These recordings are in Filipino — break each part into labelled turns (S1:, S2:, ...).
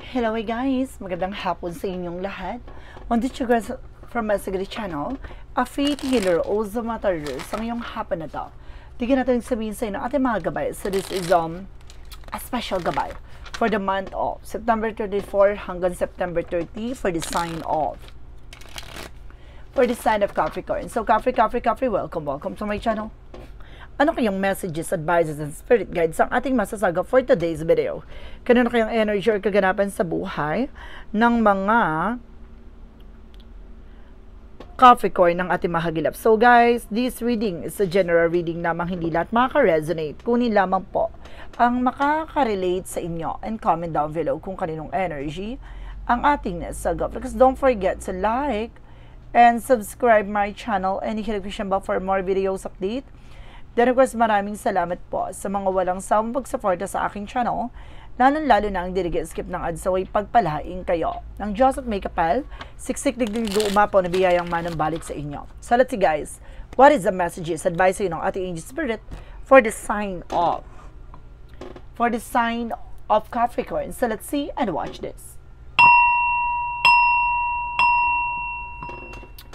S1: Hello guys! Magandang hapon sa inyong lahat. On this guys from my Sigrid channel, a faith healer also matters sa ngayong hapon na to. Tignan natin sabihin sa inyo ating mga gabay. So this is a special gabay for the month of September 24 hanggang September 30 for the sign of Capricorn. So Capri, welcome to my channel. Ano kayong messages, advices, and spirit guides ang ating masasaga for today's video? Kanino kayong energy or kaganapan sa buhay ng mga Capricorn ng ating mahagilap? So guys, this reading is a general reading lamang, hindi lahat makaka-resonate. Kunin lamang po ang makaka-relate sa inyo and comment down below kung kaninong energy ang ating nasaga. Because don't forget to like and subscribe my channel and hit the notification bell for more videos update. Then of course, maraming salamat po sa mga walang sawang pagsuporta sa aking channel, lalo na ang skip ng ads away pagpalaing kayo. Ng Diyos at may kapal, siksik digdig umapaw na biyayang manumbalik sa inyo. So let's see guys, what is the messages, advice ng ating angel spirit for the sign of Capricorn. So let's see and watch this.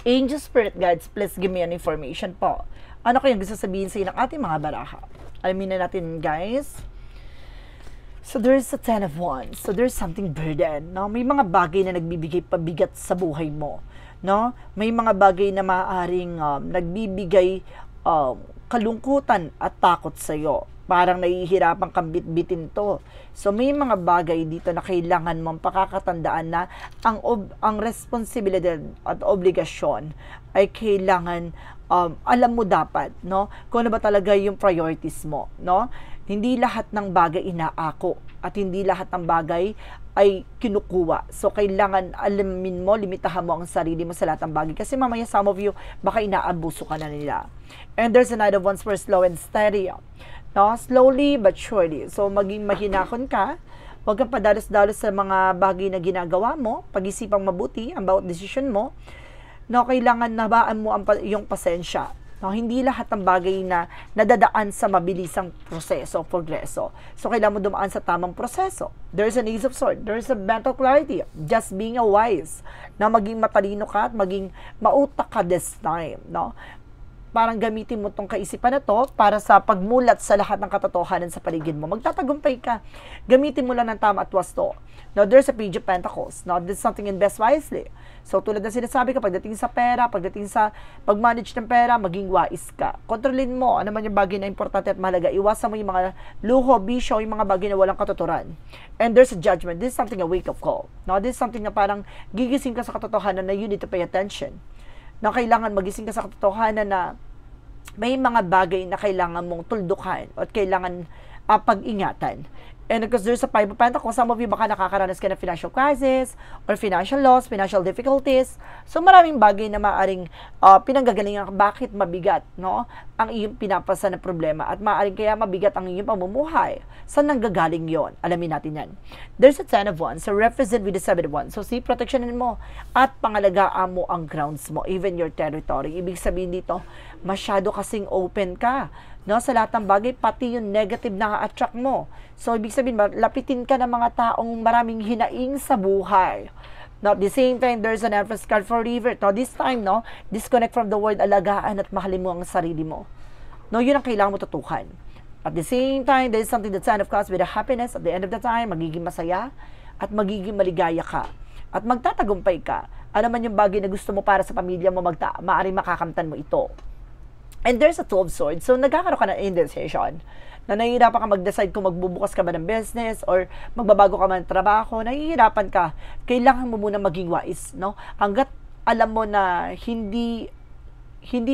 S1: Angel spirit guides, please give me an information po. Ano kayong gusto sabihin sa ng ating mga baraha? Alamin na natin, guys. So, there's a 10 of Wands. So, there's something burden. No? May mga bagay na nagbibigay pabigat sa buhay mo. No? May mga bagay na maaaring nagbibigay kalungkutan at takot sa'yo. Parang nahihirapan kang bitbitin to. So, may mga bagay dito na kailangan mong pakakatandaan na ang responsibilidad at obligasyon ay kailangan alam mo dapat, no? Kung ano ba talaga yung priorities mo, no? Hindi lahat ng bagay inaako at hindi lahat ng bagay ay kinukuha. So, kailangan alamin mo, limitahan mo ang sarili mo sa lahat ng bagay. Kasi mamaya, some of you, baka inaabuso ka na nila. And there's a Knight of Wands for slow and steady. No? Slowly but surely. So, maging mahinahon ka. Huwag kang padalos-dalos sa mga bagay na ginagawa mo. Pag-isipang mabuti ang bawat desisyon mo. No, kailangan nabaan mo yung pasensya. No, hindi lahat ng bagay na nadadaan sa mabilisang proseso o progreso. So, kailangan mo dumaan sa tamang proseso. There's an Ace of Swords. There's a mental clarity. Just being a wise. Na maging matalino ka at maging mautak ka this time. No? Parang gamitin mo tong kaisipan na to para sa pagmulat sa lahat ng katotohanan sa paligid mo. Magtatagumpay ka. Gamitin mo lang ng tama at wasto. Now, there's a Page of Pentacles. Now, this is something invest wisely. So, tulad na sinasabi ka, pagdating sa pera, pagdating sa pag-manage ng pera, maging wise ka. Kontrolin mo, ano man yung bagay na importante at mahalaga. Iwasan mo yung mga luho, bisyo, yung mga bagay na walang katuturan. And there's a judgment. This is something a wake-up call. Now, this is something na parang gigising ka sa katotohanan na you need to pay attention. Na kailangan magising ka sa katotohanan na may mga bagay na kailangan mong tuldukan at kailangan pag-ingatan. And because there's a Five of Pentacles, some of you baka nakakaranas ka ng financial crisis or financial loss, financial difficulties. So maraming bagay na maaring pinanggagalingan bakit mabigat, no? Ang iyong pinapasa na problema at maaring kaya mabigat ang iyong pamumuhay. Saan nanggagaling yon? Alamin natin yan. There's a 10 of Wands, so represent with the 7 of Wands. So see, protectionin mo at pangalagaan mo ang grounds mo, even your territory. Ibig sabihin dito, masyado kasing open ka. No, sa lahat ng bagay, pati yung negative na attract mo. So, ibig sabihin, lapitin ka ng mga taong maraming hinaing sa buhay. Now, at the same time, there's an Empress card for river. Now, this time, no, disconnect from the word alagaan at mahalin mo ang sarili mo. No, yun ang kailangan mo tutukan. At the same time, there is something that sign of comes with a happiness. At the end of the time, magiging masaya at magiging maligaya ka. At magtatagumpay ka. Ano man yung bagay na gusto mo para sa pamilya mo, maaaring makakamtan mo ito. And there's a 12 swords. So, nagkakaroon ka ng indecision. Na nahihirapan ka mag-decide kung magbubukas ka ba ng business or magbabago ka man ng trabaho. Nahihirapan ka. Kailangan mo muna maging wise, no? Hanggat alam mo na hindi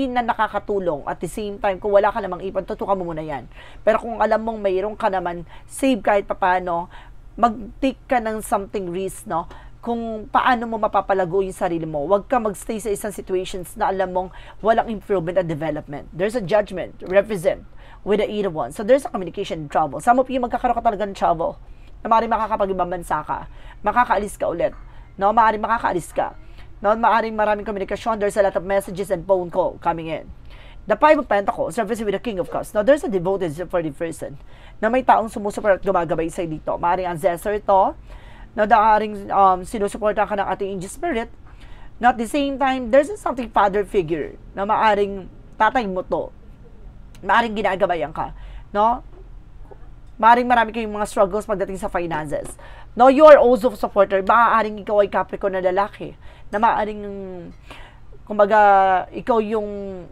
S1: na nakakatulong at the same time, kung wala ka namang ipon, tutukan mo muna yan. Pero kung alam mong mayroon ka naman, save kahit papano, mag-take ka ng something risk, no? Kung paano mo mapapalago yung sarili mo. Huwag ka magstay sa isang situations na alam mong walang improvement at development. There's a judgment, represent, with the 8 of Wands. So, there's a communication trouble. Some of you, magkakaroon ka talaga ng trouble. Na maaaring makakapag-ibang bansa ka. Makakaalis ka ulit. No? Maaaring makakaalis ka. No? Maaaring maraming komunikasyon. There's a lot of messages and phone call coming in. The Five of Pentacles, represent with the King of Cups. Now, there's a devoted for the person na may taong sumusuport at gumagabay sa'yo dito. Maaaring ancestor ito, na daaring sinusuporta ka ng ating angel spirit. Not the same time, there's something father figure na maaring tatay mo to. Maaring ginagabayan ka. No? Maaring marami kayong mga struggles pagdating sa finances. No, you are also supporter. Maaring ikaw ay Capricorn na lalaki. Na maaring, kumbaga, ikaw yung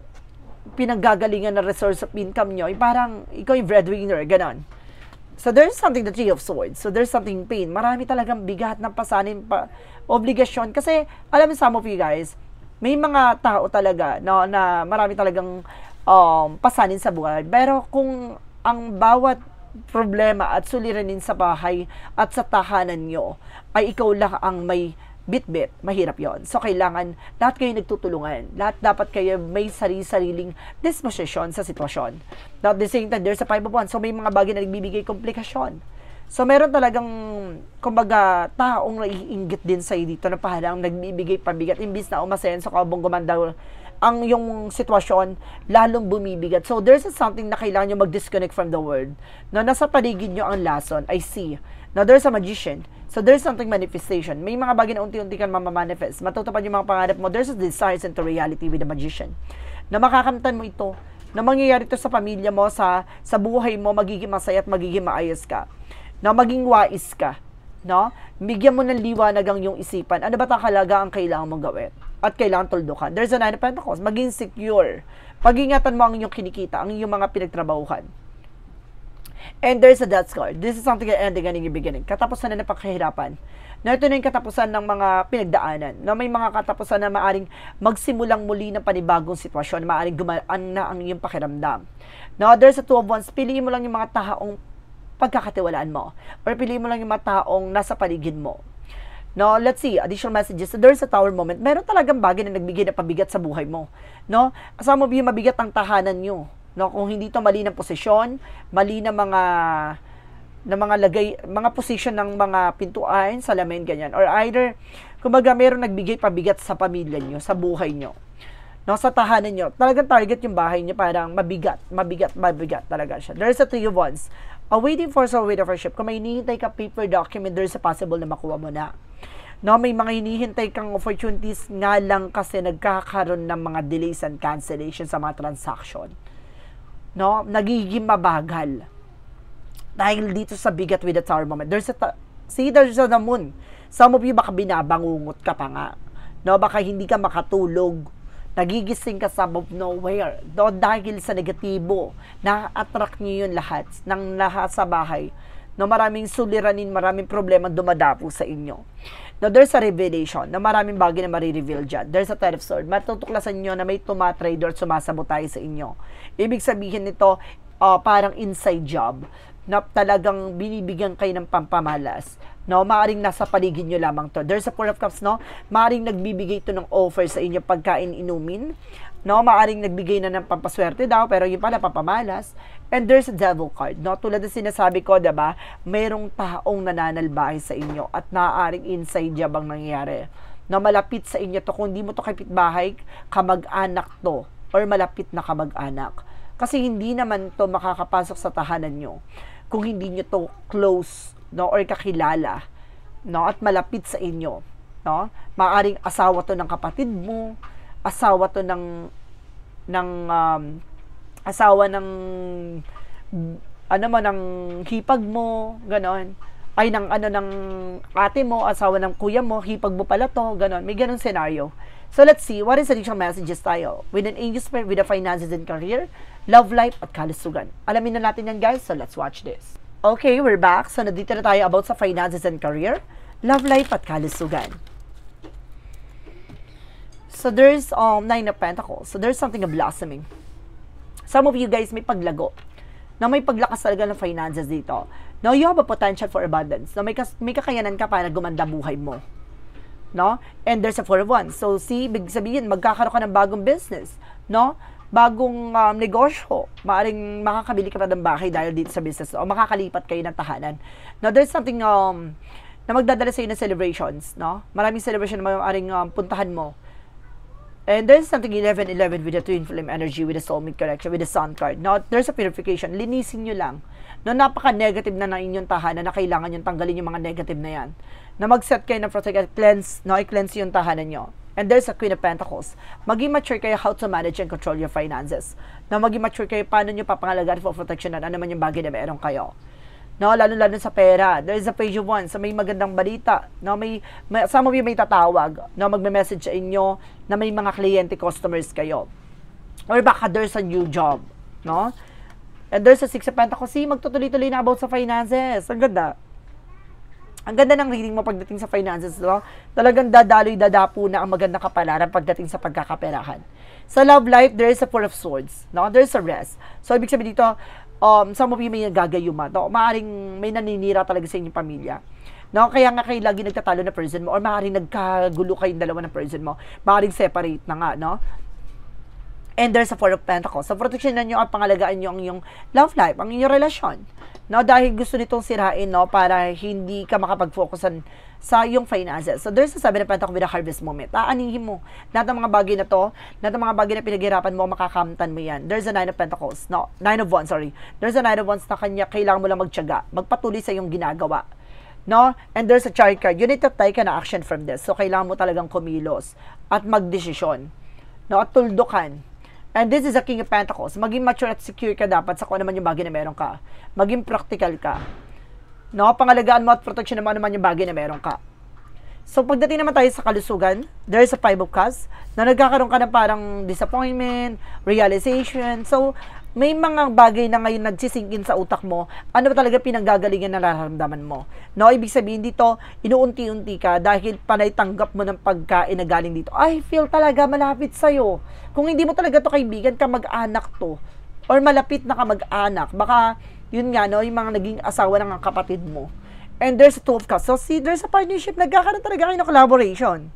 S1: pinanggagalingan na resource of income nyo. Parang, ikaw yung breadwinner, ganon. So, there's something, the Three of Swords. So, there's something pain. Marami talagang bigat ng pasanin, obligasyon. Kasi, alam mo, some of you guys, may mga tao talaga na marami talagang pasanin sa buhay. Pero, kung ang bawat problema at suliranin sa bahay at sa tahanan nyo ay ikaw lang ang may bit-bit, mahirap yon. So, kailangan lahat kayo nagtutulungan. Lahat dapat kayo may sarili-sariling disposition sa sitwasyon. Now, at the same time, there's a 5 of Wands. So, may mga bagay na nagbibigay komplikasyon. So, meron talagang, kumbaga, taong naiinggit din sa'yo dito na parang nagbibigay pabigat. Imbis na umasenso ka, bong gumanda ang yung sitwasyon, lalong bumibigat. So, there's something na kailangan nyo mag-disconnect from the world. No, nasa paligid nyo ang lason, I see. Now, there's a magician. So, there's something manifestation. May mga bagay na unti-unti kang mamamanifest. Matutupad yung mga pangarap mo. There's a desires into reality with the magician. Na makakamtan mo ito. Na mangyayari ito sa pamilya mo, sa buhay mo, magiging masaya at magiging maayos ka. Na maging wais ka. No? Bigyan mo ng liwanag ang iyong isipan. Ano ba takalaga ang kailangan mong gawin? At kailangan tuldukan. There's a 9 of Pentacles. Maging secure. Pag-ingatan mo ang iyong kinikita, ang iyong mga pinagtrabahuhan. And there's a death card. This is something that ending and yung beginning. Katapusan na ng pagkahirapan. Na ito na yung katapusan ng mga pinagdaanan. Na may mga katapusan na maaring magsimulang muli ng panibagong sitwasyon. Maaring gumaan na ang iyong pakiramdam. Now, there's a 2 of Wands. Piliin mo lang yung mga taong pagkakatiwalaan mo. Or piliin mo lang yung mga taong nasa paligid mo. No, let's see, additional messages. So, there's a Tower moment. Meron talagang bagay na nagbigay na pabigat sa buhay mo. No? Kasama mo yung mabigat ang tahanan nyo. No, kung hindi to mali ng posisyon, mali na mga lagay, mga position ng mga pintuan, salamin, ganyan. Or either, kumbaga, meron nagbigay pabigat sa pamilya nyo, sa buhay nyo. No, sa tahanan nyo. Talagang target yung bahay nyo, parang mabigat talaga siya. There's a 3 of Wands. Waiting for a wait of worship. Kung may hinihintay ka paper document, there's a possible na makuha mo na. No, may mga hinihintay kang opportunities nga lang kasi nagkakaroon ng mga delays and cancellation sa mga transaction. No, nagiging mabagal. Dahil dito sa bigat with the Tower moment. There's the moon. Some of you baka binabangungot ka pa nga. No, baka hindi ka makatulog. Nagigising ka sa of nowhere. No, dahil sa negatibo, na-attract niyo yun lahat ng sa bahay. No, maraming suliranin, maraming problema dumadapo sa inyo. Now, there's a revelation na maraming bagay na marireveal dyan. There's a 10 of Swords. Matutuklasan nyo na may tumatrade or sumasabotay sa inyo. Ibig sabihin nito, parang inside job na talagang binibigyan kayo ng pampamalas. No, maaring nasa paligid nyo lamang to. There's a 4 of Cups, no? Maaring nagbibigay to ng offer sa inyo pagkain, inumin. No, maaring nagbigay na ng pampaswerte daw, pero yun pala, pampamalas. And there's a Devil card, no? Tulad ng sinasabi ko, diba? Mayroong taong nananalbahe sa inyo at naaaring inside job ang nangyayari. Na malapit sa inyo to, kung hindi mo to kapitbahay, kamag-anak to, or malapit na kamag-anak. Kasi hindi naman to makakapasok sa tahanan nyo kung hindi nyo to close, no, or kakilala, no, at malapit sa inyo, no? Maaring asawa to ng kapatid mo, asawa to ng ng hipag mo, ganon. Ay ng ate mo, asawa ng kuya mo, hipag mo pala to, ganon. May ganon scenario. So let's see, what is the additional messages tayo? With an angel spirit, with the finances and career, love life, at kalusugan. Alamin na natin yan, guys, so let's watch this. Okay, we're back. So nandito na tayo about sa finances and career, love life, at kalusugan. So there's 9 of Pentacles. So there's something of blossoming. Some of you guys may paglago. Na may paglakas talaga ng finances dito. Now you have a potential for abundance. Na may kakayanan ka para gumanda buhay mo. No? And there's a 4 of Wands. So see, big sabihin, magkakaroon ka ng bagong business. No? Bagong negosyo. Maaring makakabili ka pa ng bahay dahil dito sa business. O makakalipat kayo ng tahanan. Now there's something na magdadala sa iyo ng celebrations. No? Maraming celebration na maaaring puntahan mo. And there's something 11-11 with the twin flame energy, with the soulmate connection, with the sun card. Now, there's a purification. Linisin nyo lang. No, napaka-negative na inyong tahanan na kailangan nyo tanggalin yung mga negative na yan. Na mag-set kayo ng protect, cleanse, no, i-cleanse yung tahanan nyo. And there's a Queen of Pentacles. Maging mature kayo how to manage and control your finances. Na maging mature kayo paano nyo papangalagaan for protection at ano man yung bagay na meron kayo. No, lalo-lalo sa pera. There is a page of wands. So may magandang balita. No, may some of you may tatawag. No, magme-message sa inyo na may mga kliyente, customers kayo. Or baka there's a new job. No? And there's a Six of Pentacles. See, magtutuloy-tuloy na about sa finances. Ang ganda. Ang ganda ng reading mo pagdating sa finances. No? Talagang dadaloy-dadapo na ang magandang kapalaran pagdating sa pagkakaperahan. Sa love life, there is a Four of Swords. No? There's a rest. So, ibig sabihin dito, some of you may nagagayuma. No? Maaring may naninira talaga sa inyong pamilya. No? Kaya nga kayo lagi nagtatalo na person mo or maaring nagkagulo kayong dalawa ng person mo. Maaring separate na nga, no? And there's a Four of Pentacles. So, proteksyonan nyo at pangalagaan nyo ang inyong love life, ang inyong relasyon. No? Dahil gusto nitong sirain, no? Para hindi ka makapag-focusan sa iyong finances. So, there's a Seven of Pentacles with a harvest moment. Aanihin mo. Lahat ng mga bagay na to, lahat ng mga bagay na pinaghirapan mo, makakamtan mo yan. There's a Nine of Pentacles. No, Nine of Wands, sorry. There's a Nine of Wands na kailangan mo lang magtiyaga. Magpatuloy sa iyong ginagawa. No? And there's a Chariot card. You need to take an action from this. So, kailangan mo talagang kumilos at magdesisyon. No? At tuldukan. And this is a King of Pentacles. Maging mature at secure ka dapat sa kung ano man yung bagay na meron ka. Maging practical ka. No? Pangalagaan mo at protection naman yung bagay na meron ka. So, pagdating naman tayo sa kalusugan, there is a Five of Cups na nagkakaroon ka ng parang disappointment, realization. So, may mga bagay na ngayon nagsisingkin sa utak mo, ano ba talaga pinanggagalingan na nararamdaman mo. No, ibig sabihin dito, inuunti-unti ka dahil panay tanggap mo ng pagkain na galing dito. I feel talaga malapit sa'yo. Kung hindi mo talaga to kaibigan, kamag-anak to. Or malapit na kamag-anak. Baka, yun nga, no, yung mga naging asawa ng kapatid mo. And there's a Two of Cups. So, see, there's a partnership. Nagkakaroon talaga kayo ng collaboration.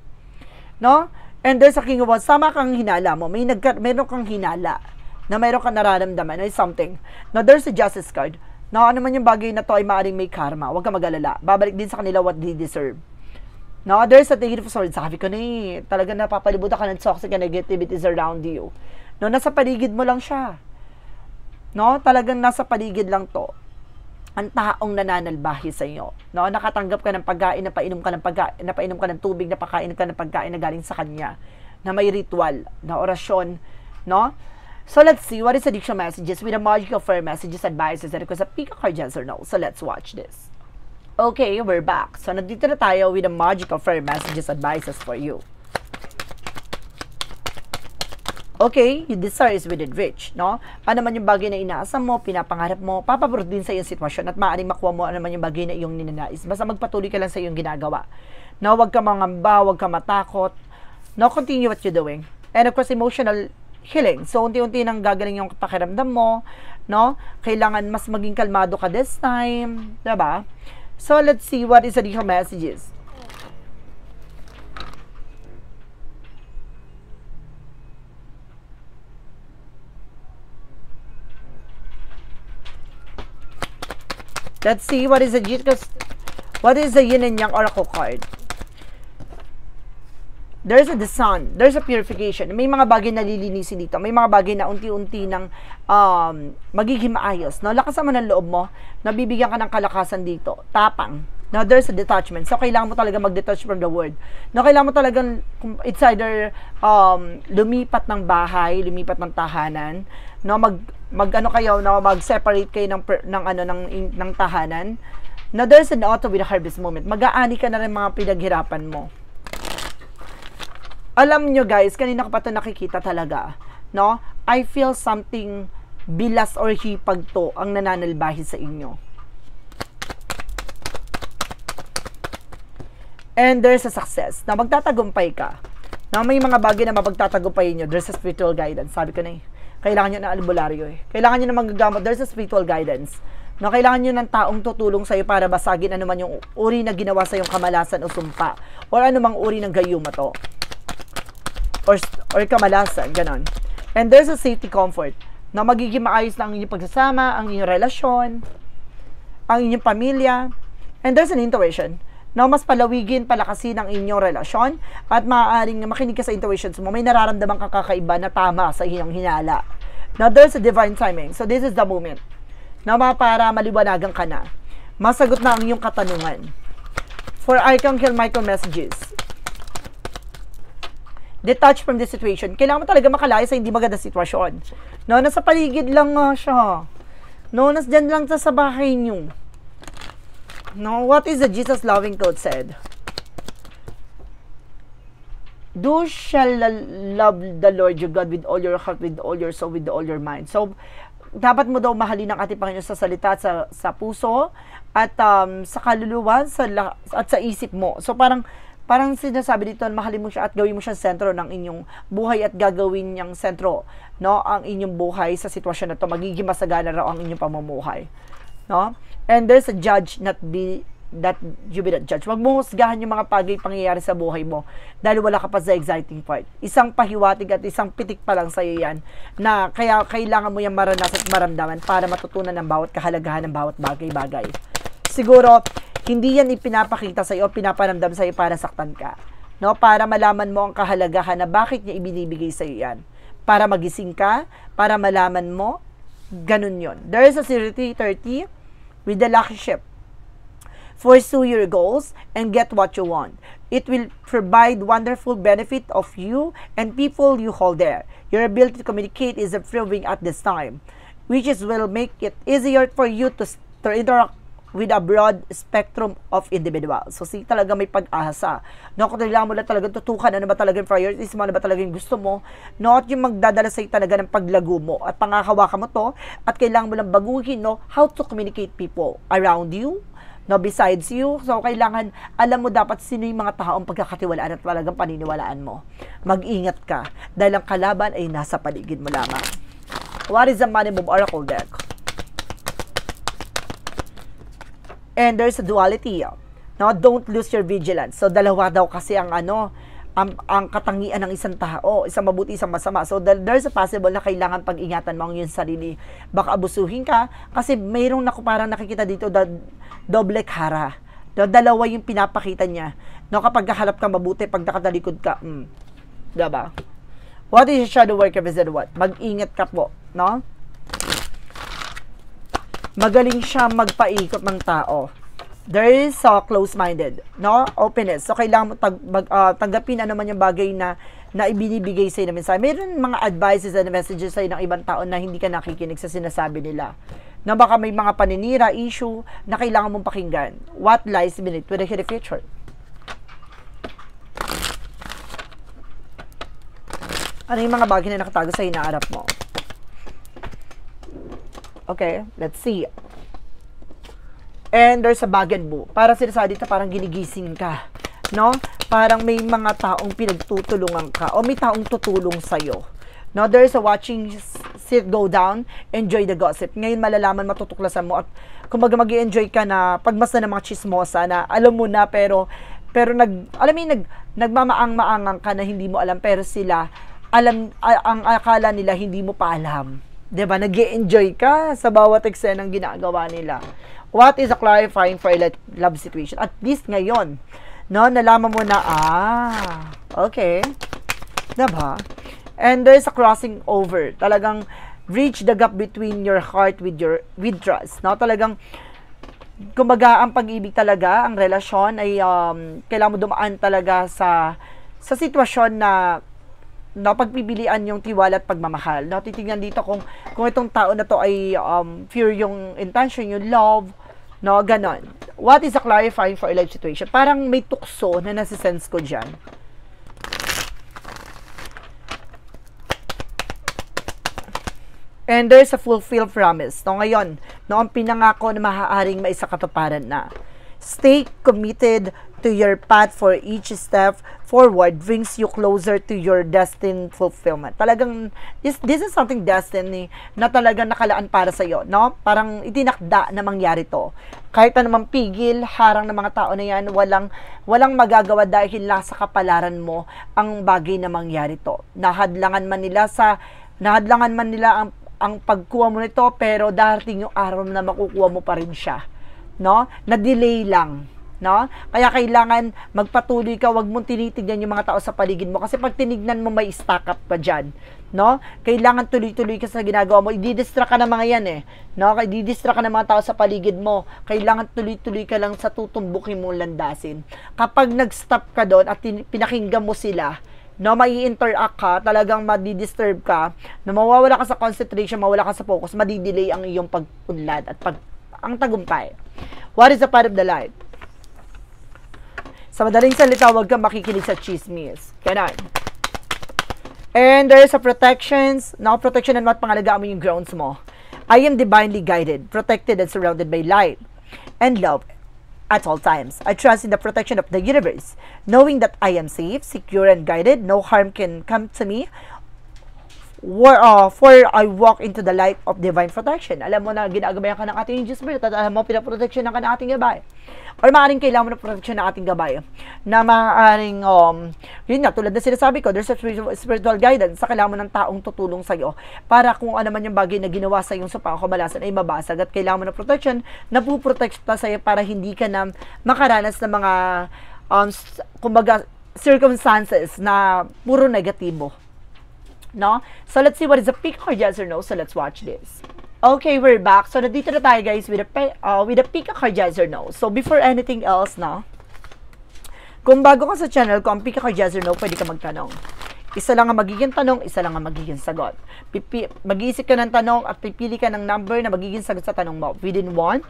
S1: No? And there's a King of Wands. Sama kang hinala mo. Meron kang hinala na mayroon kang nararamdaman, or something. Now, there's a Justice card. Now, ano man yung bagay na to ay maaaring may karma. Huwag ka mag-alala. Babalik din sa kanila what they deserve. Now, there's a Eight of Swords. Sabi ko na talaga napapalibutan ka ng toxic negativities around you. No, nasa paligid mo lang siya. No, talagang nasa paligid lang to. Ang taong nananalbahi sa inyo. No, nakatanggap ka ng pagkain, napainom ka ng pagkain, napainom ka ng tubig, napakain ka ng pagkain na galing sa kanya. Na may ritual, na orasyon, no? So, let's see, what is addiction messages with a magical fire messages, advices, and request a pick a card, yes or no. So, let's watch this. Okay, we're back. So, nandito na tayo with a magical fire messages, advices for you. Okay, your desire is within reach, no? Ano man yung bagay na inaasam mo, pinapangarap mo, papaborot din sa iyong sitwasyon at maaaring makuha mo ano man yung bagay na iyong ninanais. Basta magpatuloy ka lang sa iyong ginagawa. No, huwag ka mangamba, huwag ka matakot. No, continue what you're doing. And of course, emotional healing. So, unti-unti nang gagaling yung pakiramdam mo, no? Kailangan mas maging kalmado ka this time, diba? So, let's see what is the additional messages. Let's see what is the yin and yang oracle card. There's the sun. There's a purification. May mga bagay na lilinisin dito. May mga bagay na unti-unti ng magiging maayos. No? Lakasan mo ng loob mo. Nabibigyan ka ng kalakasan dito. Tapang. Now, there's a detachment. So, kailangan mo talaga mag-detach from the world. No, kailangan mo talagang, it's either lumipat ng bahay, lumipat ng tahanan. No, mag-separate kayo ng tahanan. Now, there's an autumn with a harvest moment. Mag-aani ka na rin mga pinaghirapan mo. Alam nyo guys, kanina ko pa ito nakikita talaga, no? I feel something bilas or hipag to ang nananalbahi sa inyo. And there's a success. Na magtatagumpay ka. Na may mga bagay na mapagtatagumpay nyo. There's a spiritual guidance. Sabi ko na kailangan nyo ng albularyo Kailangan nyo ng magagamot. There's a spiritual guidance. No, kailangan nyo ng taong tutulong sa'yo para basagin ano man yung uri na ginawa sa yung kamalasan o sumpa. Or ano mang uri ng gayuma to. Or kamalasan, ganon. And there's a safety comfort na magiging maayos lang ang inyong pagsasama, ang inyong relasyon, ang inyong pamilya. And there's an intuition No, mas palawigin, palakasin ang inyong relasyon at maaaring makinig ka sa intuitions mo. May nararamdaman kang kakaiba na tama sa iyong hinala. Now, there's a divine timing. So, this is the moment na para maliwanagan ka na. Masagot na ang iyong katanungan. For Archangel Michael messages, detach from the situation. Kailangan mo talaga makalaya sa hindi maganda sitwasyon. No, nasa paligid lang nga siya. No, nasdyan lang sa bahay niyo. No, what is the Jesus loving code said? Do shall love the Lord your God with all your heart, with all your soul, with all your mind. So, dapat mo daw mahalin ang ating Panginoon sa salita, sa puso, at sa kaluluwa, at sa isip mo. So, parang sinasabi dito, mahalin mo siya at gawin mo siya sentro ng inyong buhay at gagawin niyang sentro, no, ang inyong buhay sa sitwasyon na to. Magiging masagana raw ang inyong pamumuhay. No? And there's a judge that you be that judge. Wag mo husgahan yung mga pangyayari sa buhay mo dahil wala ka pa sa exciting part. Isang pahiwatig at isang pitik pa lang sa iyo yan na kaya kailangan mo yung maranasan at maramdaman para matutunan ng bawat kahalagahan ng bawat bagay-bagay. Siguro, hindi yan ipinapakita sa iyo, pinaparamdam sa iyo para saktan ka. No? Para malaman mo ang kahalagahan na bakit niya ibinibigay sa iyo yan. Para magising ka, para malaman mo, ganun yun. There is a 30-30 with the lucky ship. Pursue your goals and get what you want. It will provide wonderful benefit of you and people you hold there. Your ability to communicate is improving at this time, which will make it easier for you to interact with a broad spectrum of individuals. So, talaga may pag-asa. No, kung kailangan mo lang talagang tutukan, ano ba talagang priorities mo, ano ba talagang gusto mo, no, at yung magdadala sa'yo talaga ng paglago mo, at pangakawakan mo to, at kailangan mo lang baguhin, no, how to communicate people around you, no, besides you. So, kailangan, alam mo dapat sino yung mga taong pagkakatiwalaan at talagang paniniwalaan mo. Mag-ingat ka, dahil ang kalaban ay nasa paligid mo lamang. What is the Money Move Oracle deck? And there's a duality. No, don't lose your vigilance. So, dalawa daw kasi ang ang katangian ng isang tao, isang mabuti, isang masama. So, there's a possible na kailangan pag-ingatan mo ang iyong sarili. Baka abusuhin ka, kasi mayroong parang nakikita dito, doble kara. Dalawa yung pinapakita niya. No, kapag kahalap ka mabuti, pag nakatalikod ka, diba? What is your shadow work represent what? Mag-ingat ka po, no? Magaling siya magpaikot ng tao. There is close-minded, no? Openness. So, kailangan mo tanggapin ano man yung bagay na ibinibigay sa'yo na mensahe. Mayroon mga advices and messages sa'yo ng ibang tao na hindi ka nakikinig sa sinasabi nila. Na baka may mga paninira, issue na kailangan mong pakinggan. What lies beneath with the future? Ano yung mga bagay na nakatago sa hinaharap mo? Okay, let's see. And there's a bag and boo. Para sinasabi dito, parang ginigising ka. No? Parang may mga taong pinagtutulungan ka o may taong tutulong sa'yo. No? There's a watching sit go down, enjoy the gossip. Ngayon malalaman, matutuklasan mo at kumbaga mag-i-enjoy ka na pagmasa ng mga chismosa na alam mo na pero nagmamaang-maangang ka na hindi mo alam pero sila alam, ang akala nila hindi mo pa alam. Diba? Nag-i-enjoy ka sa bawat eksenang ginagawa nila. What is a clarifying for a love situation? At least ngayon, no, nalaman mo na, okay. Diba? And there's a crossing over. Talagang bridge the gap between your heart with trust. No? Talagang, kumbaga, ang pag-ibig talaga, ang relasyon ay kailangan mo dumaan talaga sa sitwasyon na pagpipilian yung tiwala at pagmamahal. No, titingnan dito kung itong tao na to ay pure yung intention, yung love, no, ganon. What is a clarifying for a life situation? Parang may tukso na nasisense ko dyan. And there's a fulfilled promise. No, ngayon, no, ang pinangako na maaaring maisakatuparan na. Stay committed to your path, for each step forward brings you closer to your destined fulfillment. Talagang, this is something destiny na talagang nakalaan para sa iyo, no? Parang itinakda na mangyari to. Kahit anumang pigil, harang ng mga tao na yan, walang magagawa dahil nasa kapalaran mo ang bagay na mangyari to. Nahadlangan man nila ang pagkuha mo nito, pero darating yung araw na makukuha mo pa rin siya. No? Na-delay lang. no? Kaya kailangan magpatuloy ka, wag mong tinitignan yung mga tao sa paligid mo kasi pag tinignan mo may stack up pa diyan, no? Kailangan tuloy-tuloy ka sa ginagawa mo. I-distract ka ng mga yan no? I-distract ka ng mga tao sa paligid mo. Kailangan tuloy-tuloy ka lang sa tutumbukin mong landasin. Kapag nag-stop ka doon at pinakinggan mo sila, no, mai-interact ka, talagang madi-disturb ka, na mawawala ka sa concentration, mawala ka sa focus, madi-delay ang iyong pag-unlad at ang tagumpay. What is the part of the life? Sa madaling salita, huwag kang makikinig sa chismis. Ganon. And there is a protections. Now, protection and what pangalagaan mo yung grounds mo. I am divinely guided, protected, and surrounded by light and love at all times. I trust in the protection of the universe, knowing that I am safe, secure, and guided. No harm can come to me. For I walk into the light of divine protection. Alam mo na ginagabayan ka ng ating angels bird at alam mo pinaprotection ng ating gabay. Or maaaring kailangan mo na protection ng ating gabay. Na maaaring, yun nga, tulad na sinasabi ko, there's a spiritual guidance sa kailangan mo ng taong tutulong sa'yo para kung ano man yung bagay na ginawa sa iyong sa pangkamalasan ay mabasag at kailangan mo ng protection na puprotekta sa'yo para hindi ka na makaranas ng mga, kumbaga, circumstances na puro negatibo. No? So, let's see what is the pick card, yes or no. So, let's watch this. Okay, we're back. So, nandito na tayo, guys, with a pick card, yes or no. So, before anything else, no? Kung bago ka sa channel ko, ang pick card, yes or no, pwede ka magtanong. Isa lang ang magiging tanong, isa lang ang magiging sagot. Mag-iisip ka ng tanong at pipili ka ng number na magiging sagot sa tanong mo. Within 1,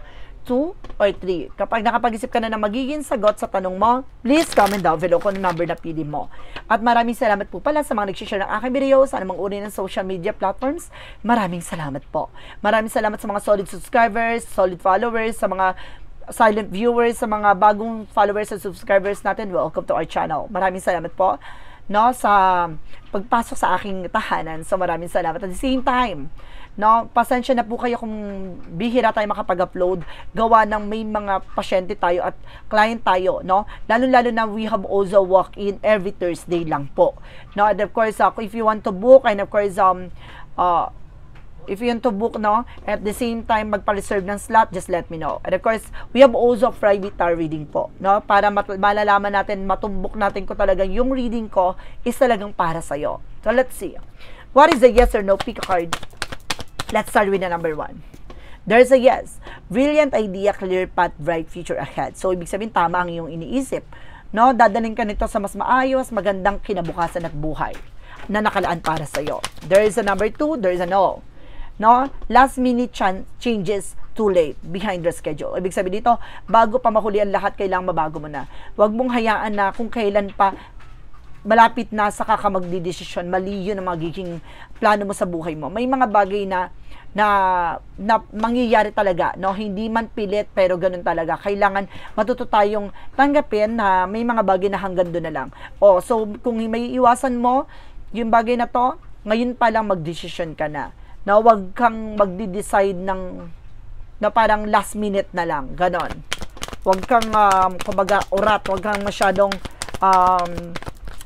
S1: 2, or 3. Kapag nakapag-isip ka na ng magiging sagot sa tanong mo, please comment down below kung number na pili mo. At maraming salamat po pala sa mga nag-share ng aking video sa anumang uri ng social media platforms. Maraming salamat po. Maraming salamat sa mga solid subscribers, solid followers, sa mga silent viewers, sa mga bagong followers and subscribers natin. Welcome to our channel. Maraming salamat po, no, sa pagpasok sa aking tahanan. So maraming salamat. At the same time, no, pasensya na po kayo kung bihira tayo makapag-upload, gawa ng may mga pasyente tayo at client tayo, no? Lalo-lalo na we have also walk-in every Thursday lang po. No, and of course, if you want to book, and of course, if you want to book, no, at the same time magpa-reserve ng slot, just let me know. And of course, we have also private tarot reading po, no, para malalaman natin, matumbok natin ko talagang yung reading ko is talagang para sa'yo. So let's see. What is the yes or no pick a card? Let's start with the number 1. There's a yes. Brilliant idea, clear path, bright future ahead. So, ibig sabihin, tama ang iyong iniisip. No? Dadaling ka nito sa mas maayos, magandang kinabukasan at buhay na nakalaan para sa'yo. There is a number 2. There is a no. No? Last minute changes too late, behind the schedule. Ibig sabihin dito, bago pa mahuli ang lahat, kailangang mabago mo na. Huwag mong hayaan na kung kailan pa malapit na saka ka magdidesisyon, mali yun ang magiging plano mo sa buhay mo. May mga bagay na mangyayari talaga, no? Hindi man pilit, pero ganun talaga. Kailangan matuto tayong tanggapin na may mga bagay na hanggang doon na lang. So kung may iwasan mo yung bagay na to, ngayon pa lang magdesisyon ka na. No, wag kang magdi-decide ng na parang last minute na lang, ganon. Wag kang kumbaga urat, wag kang masyadong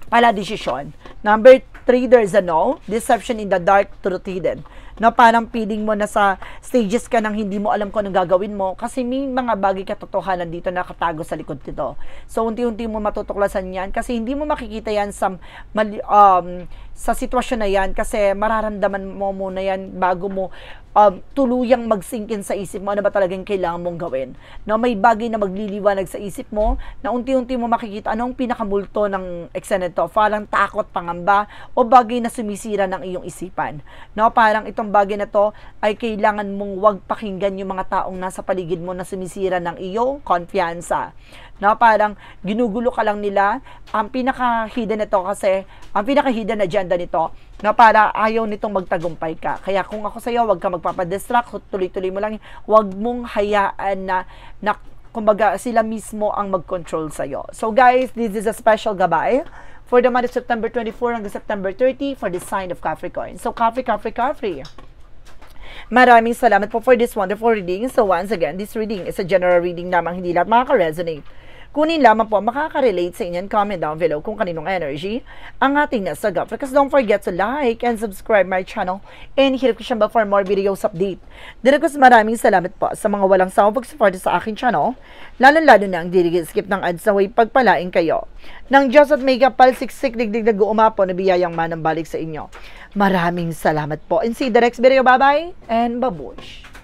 S1: pala desisyon. Number 3, there's a no. Deception in the dark, truth hidden. No, parang feeling mo na sa stages ka nang hindi mo alam kung anong gagawin mo kasi may mga bagay katotohanan dito na nakatago sa likod nito. So, unti-unti mo matutuklasan yan kasi hindi mo makikita yan sa sitwasyon na yan kasi mararamdaman mo muna yan bago mo tuluyang mag-sink in sa isip mo ano ba talagang kailangan mong gawin. No, may bagay na magliliwanag sa isip mo na unti-unti mo makikita anong pinakamulto ng eksena nito. Parang takot, pangamba o bagay na sumisira ng iyong isipan. No, parang itong bagay na to ay kailangan mong wag pakinggan yung mga taong nasa paligid mo na sumisira ng iyong konfiyansa. No, parang ginugulo ka lang nila. Ang pinaka-hidden nito kasi, ang pinaka-hidden agenda nito, na para ayaw nitong magtagumpay ka. Kaya kung ako sa'yo, wag ka magpapadistract, tuloy-tuloy mo lang, wag mong hayaan na kumbaga sila mismo ang mag-control sa'yo. So guys, this is a special gabay for the month of September 24 hanggang September 30 for the sign of Capricorn. So Capri. Maraming salamat po for this wonderful reading. So once again, this reading is a general reading lamang, hindi lahat makaka-resonate. Kunin lamang po makaka-relate sa inyo and comment down below kung kaninong energy ang ating nasagap. Because don't forget to like and subscribe my channel and hit the bell for more videos update. Dinagos maraming salamat po sa mga walang sawang pag-support sa aking channel, lalo-lalo na ang skip ng ads na way pagpalain kayo. Nang Diyos at may kapal siksik digdig nag-uumapo na biyayang manang balik sa inyo. Maraming salamat po. And see you the next video. Bye-bye and babush!